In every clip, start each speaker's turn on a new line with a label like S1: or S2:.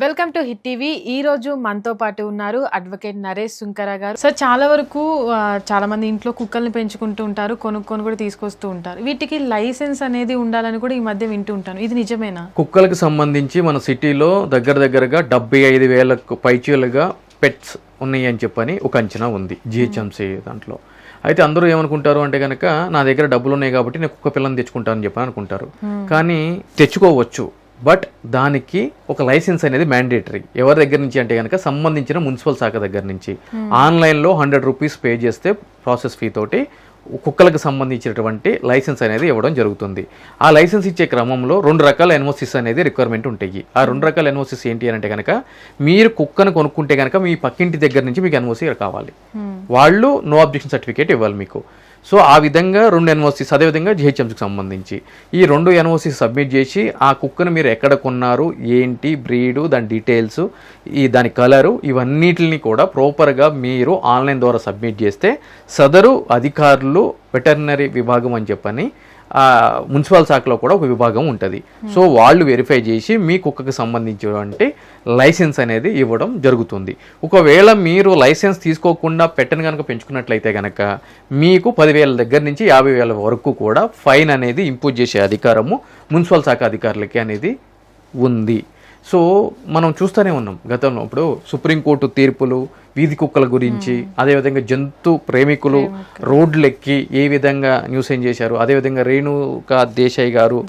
S1: Welcome to hit TV. ఈ రోజు మనతో పాటు ఉన్నారు అడ్వకేట్ నరేష్ సుంకర గారు. సార్, చాలా వరకు చాలా మంది ఇంట్లో కుక్కల్ని పెంచుకుంటూ ఉంటారు, కొనుక్కొని కూడా తీసుకొస్తూ ఉంటారు. వీటికి లైసెన్స్ అనేది ఉండాలని కూడా ఈ మధ్య వింటూ ఉంటాను. ఇది నిజమేనా?
S2: కుక్కలకు సంబంధించి మన సిటీలో దగ్గరగా 75,000 పైచీలుగా పెట్స్ ఉన్నాయి అని చెప్పని ఒక అంచనా ఉంది జిహెచ్ఎంసీ దాంట్లో. అయితే అందరూ ఏమనుకుంటారు అంటే కనుక నా దగ్గర డబ్బులు ఉన్నాయి కాబట్టి నేను కుక్క పిల్లని తెచ్చుకుంటానని చెప్పని అనుకుంటారు. కానీ తెచ్చుకోవచ్చు, బట్ దానికి ఒక లైసెన్స్ అనేది మ్యాండేటరీ. ఎవరి దగ్గర నుంచి అంటే కనుక సంబంధించిన మున్సిపల్ శాఖ దగ్గర నుంచి. ఆన్లైన్లో 100 రూపీస్ పే చేస్తే ప్రాసెస్ ఫీ తోటి కుక్కలకు సంబంధించినటువంటి లైసెన్స్ అనేది ఇవ్వడం జరుగుతుంది. ఆ లైసెన్స్ ఇచ్చే క్రమంలో 2 రకాల ఎన్ఓసిస్ అనేది రిక్వైర్మెంట్ ఉంటాయి. ఆ 2 రకాల ఎన్ఓసిస్ ఏంటి అని అంటే కనుక, మీరు కుక్కను కొనుక్కుంటే కనుక మీ పక్కింటి దగ్గర నుంచి మీకు ఎన్ఓసి కావాలి, వాళ్ళు నో అబ్జెక్షన్ సర్టిఫికేట్ ఇవ్వాలి మీకు. సో ఆ విధంగా 2 ఎన్ఓసిస్, అదేవిధంగా జిహెచ్ఎంసీకి సంబంధించి ఈ 2 ఎన్ఓసిస్ సబ్మిట్ చేసి ఆ కుక్కను మీరు ఎక్కడ కొన్నారు, ఏంటి బ్రీడు, దాని డీటెయిల్స్, దాని కలరు, ఇవన్నిటిని కూడా ప్రాపర్గా మీరు ఆన్లైన్ ద్వారా సబ్మిట్ చేస్తే సదరు అధికారులు వెటర్నరీ విభాగం అని చెప్పని మున్సిపల్ శాఖలో కూడా ఒక విభాగం ఉంటుంది. సో వాళ్ళు వెరిఫై చేసి మీ కుక్కకు సంబంధించినటువంటి లైసెన్స్ అనేది ఇవ్వడం జరుగుతుంది. ఒకవేళ మీరు లైసెన్స్ తీసుకోకుండా పెట్టను కనుక పెంచుకున్నట్లయితే కనుక మీకు 10,000 దగ్గర నుంచి 50,000 వరకు కూడా ఫైన్ అనేది ఇంపోజ్ చేసే అధికారము మున్సిపల్ శాఖ అధికారులకి అనేది ఉంది. సో మనం చూస్తూనే ఉన్నాం గతంలో. ఇప్పుడు సుప్రీంకోర్టు తీర్పులు వీధి కుక్కల గురించి, అదేవిధంగా జంతు ప్రేమికులు రోడ్లెక్కి ఏ విధంగా న్యూసెన్స్ చేశారు, అదేవిధంగా రేణుకా దేశాయ్ గారు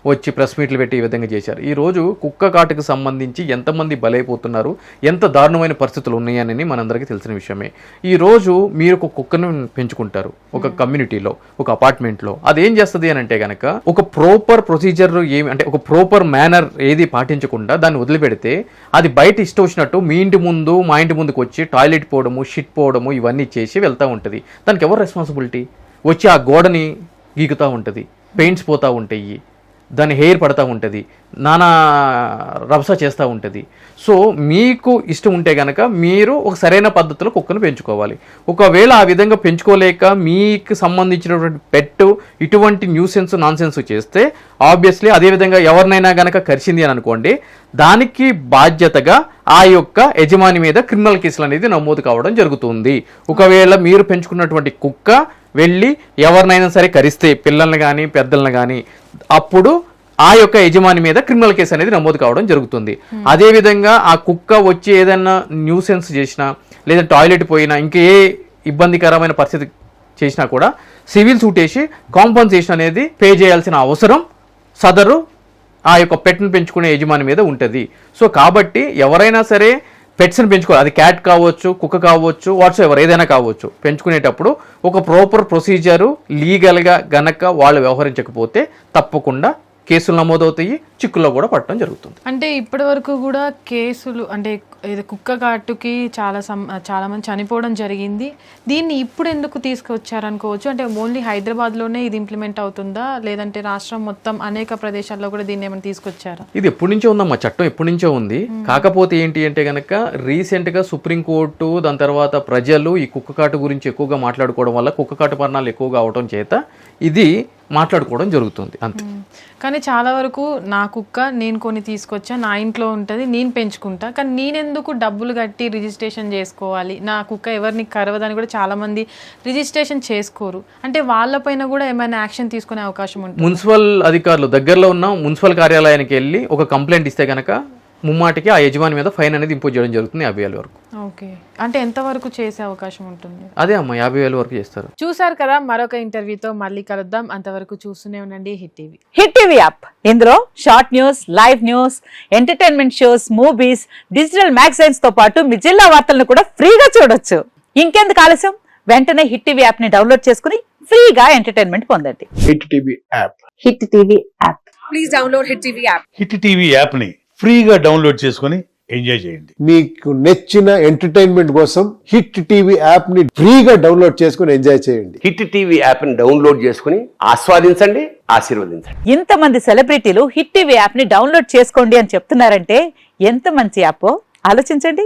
S2: వచ్చి ప్రెస్ మీట్లు పెట్టి ఈ విధంగా చేశారు. ఈరోజు కుక్క కాటుకు సంబంధించి ఎంతమంది బలైపోతున్నారు, ఎంత దారుణమైన పరిస్థితులు ఉన్నాయని మనందరికీ తెలిసిన విషయమే. ఈరోజు మీరు ఒక కుక్కను పెంచుకుంటారు ఒక కమ్యూనిటీలో, ఒక అపార్ట్మెంట్లో. అదేం చేస్తుంది అని అంటే కనుక, ఒక ప్రాపర్ ప్రొసీజర్ ఏమి అంటే ఒక ప్రాపర్ మేనర్ ఏది పాటించకుండా దాన్ని వదిలిపెడితే అది బయట ఇష్టం వచ్చినట్టు మీ ఇంటి ముందు మా ఇంటి ముందుకు వచ్చి టాయిలెట్ పోవడము, షిట్ పోవడము ఇవన్నీ చేసి వెళ్తూ ఉంటుంది. దానికి ఎవరు రెస్పాన్సిబిలిటీ? వచ్చి ఆ గోడని గీకుతూ ఉంటుంది, పెయింట్స్ పోతూ ఉంటాయి, దాని హెయిర్ పడుతూ ఉంటుంది, నానా రభస చేస్తూ ఉంటుంది. సో మీకు ఇష్టం ఉంటే కనుక మీరు ఒక సరైన పద్ధతిలో కుక్కను పెంచుకోవాలి. ఒకవేళ ఆ విధంగా పెంచుకోలేక మీకు సంబంధించినటువంటి పెట్ ఇటువంటి న్యూసెన్స్ నాన్సెన్స్ చేస్తే ఆబ్వియస్లీ అదేవిధంగా ఎవరినైనా కనుక కరిచింది అని అనుకోండి, దానికి బాధ్యతగా ఆ యొక్క యజమాని మీద క్రిమినల్ కేసులు అనేది నమోదు కావడం జరుగుతుంది. ఒకవేళ మీరు పెంచుకున్నటువంటి కుక్క వెళ్ళి ఎవరినైనా సరే కరిస్తే, పిల్లల్ని కానీ పెద్దలను కానీ, అప్పుడు ఆ యొక్క యజమాని మీద క్రిమినల్ కేసు అనేది నమోదు కావడం జరుగుతుంది. అదేవిధంగా ఆ కుక్క వచ్చి ఏదైనా న్యూసెన్స్ చేసినా, లేదా టాయిలెట్ పోయినా, ఇంకే ఇబ్బందికరమైన పరిస్థితి చేసినా కూడా సివిల్ సూట్ వేసి కాంపన్సేషన్ అనేది పే చేయాల్సిన అవసరం సదరు ఆ యొక్క పెట్ను పెంచుకునే యజమాని మీద ఉంటుంది. సో కాబట్టి ఎవరైనా సరే పెట్స్ని పెంచుకోవాలి. అది క్యాట్ కావచ్చు, కుక్క కావచ్చు, వాట్సెవర్ ఏదైనా కావచ్చు. పెంచుకునేటప్పుడు ఒక ప్రాపర్ ప్రొసీజరు లీగల్గా గనక వాళ్ళు వ్యవహరించకపోతే తప్పకుండా కేసులు నమోదవుతాయి, చిక్కుల్లో కూడా పట్టడం జరుగుతుంది.
S1: అంటే ఇప్పటి వరకు కూడా కేసులు అంటే కుక్క కాటుకి చాలా మంది చనిపోవడం జరిగింది. దీన్ని ఇప్పుడు ఎందుకు తీసుకొచ్చారనుకోవచ్చు? అంటే ఓన్లీ హైదరాబాద్లోనే ఇది ఇంప్లిమెంట్ అవుతుందా, లేదంటే రాష్ట్రం మొత్తం అనేక ప్రదేశాల్లో కూడా దీన్ని ఏమైనా తీసుకొచ్చారా?
S2: ఇది ఎప్పటి నుంచో ఉందమ్మా, చట్టం ఎప్పటి నుంచో ఉంది. కాకపోతే ఏంటి అంటే కనుక రీసెంట్గా సుప్రీంకోర్టు, దాని తర్వాత ప్రజలు ఈ కుక్క కాటు గురించి ఎక్కువగా మాట్లాడుకోవడం వల్ల కుక్క కాటు మరణాలు ఎక్కువగా అవడం చేత ఇది మాట్లాడుకోవడం జరుగుతుంది అంతే.
S1: కానీ చాలా వరకు నా కుక్క నేను కొని తీసుకొచ్చా, నా ఇంట్లో ఉంటుంది, నేను పెంచుకుంటా, కానీ నేనెందుకు డబ్బులు కట్టి రిజిస్ట్రేషన్ చేసుకోవాలి, నా కుక్క ఎవరిని కరవదని కూడా చాలా మంది రిజిస్ట్రేషన్ చేసుకోరు. అంటే వాళ్ళపైన కూడా ఏమైనా యాక్షన్ తీసుకునే అవకాశం ఉంటుంది?
S2: మున్సిపల్ అధికారులు దగ్గరలో ఉన్న మున్సిపల్ కార్యాలయానికి వెళ్ళి ఒక కంప్లైంట్ ఇస్తే కనుక ముమ్మాటికి ఆ యజమాని మీద ఫైన్ అనేది ఇంపోజ్ చేయడం జరుగుతుంది 50,000 వరకు.
S1: ఓకే, అంటే ఎంత వరకు చేసే అవకాశం ఉంటుంది?
S2: అదే అమ్మా, 50,000 వరకు చేస్తారు.
S1: చూసారు కదా, మరొక ఇంటర్వ్యూతో మళ్ళీ కలుద్దాం. అంతవరకు చూస్తూనే ఉండండి hit TV.
S3: Hit TV app, ఇందులో short news, live news, entertainment shows, movies, digital magazines తో పాటు మీ జిల్లా వార్తలను కూడా ఫ్రీగా చూడొచ్చు. ఇంకెందుకు ఆలస్యం, వెంటనే హిట్ టీవీ యాప్ ని డౌన్లోడ్ చేసుకుని ఫ్రీగా ఎంటర్టైన్మెంట్ పొందండి.
S4: Hit TV app.
S3: Hit TV app.
S5: Please download hit TV app.
S6: Hit TV app ని ఫ్రీగా డౌన్లోడ్ చేసుకుని ఎంజాయ్ చేయండి.
S4: మీకు నచ్చిన ఎంటర్టైన్మెంట్ కోసం హిట్ టీవీ యాప్ ని ఫ్రీగా డౌన్లోడ్ చేసుకుని ఎంజాయ్ చేయండి.
S7: హిట్ టీవీ యాప్ ని డౌన్లోడ్ చేసుకుని ఆస్వాదించండి, ఆశీర్వదించండి.
S3: ఇంతమంది సెలబ్రిటీలు హిట్ టీవీ యాప్ ని డౌన్లోడ్ చేసుకోండి అని చెప్తున్నారంటే ఎంత మంచి యాప్ ఆలోచించండి.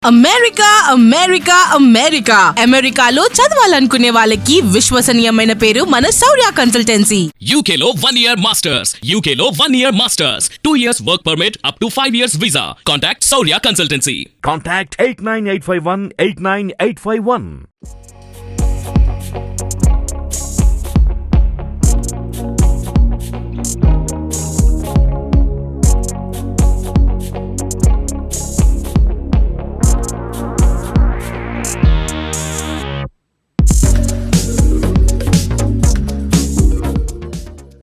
S8: అమెరికా అమెరికా అమెరికా అమెరికాలో చదవాలనుకునే వాళ్ళకి విశ్వసనీయమైన పేరు మన శౌర్య కన్సల్టెన్సీ.
S9: UK లో 1 year masters. UK లో 1 year masters. 2 years work permit up to 5 years visa. Contact Saurya Consultancy.
S10: Contact 89851 89851.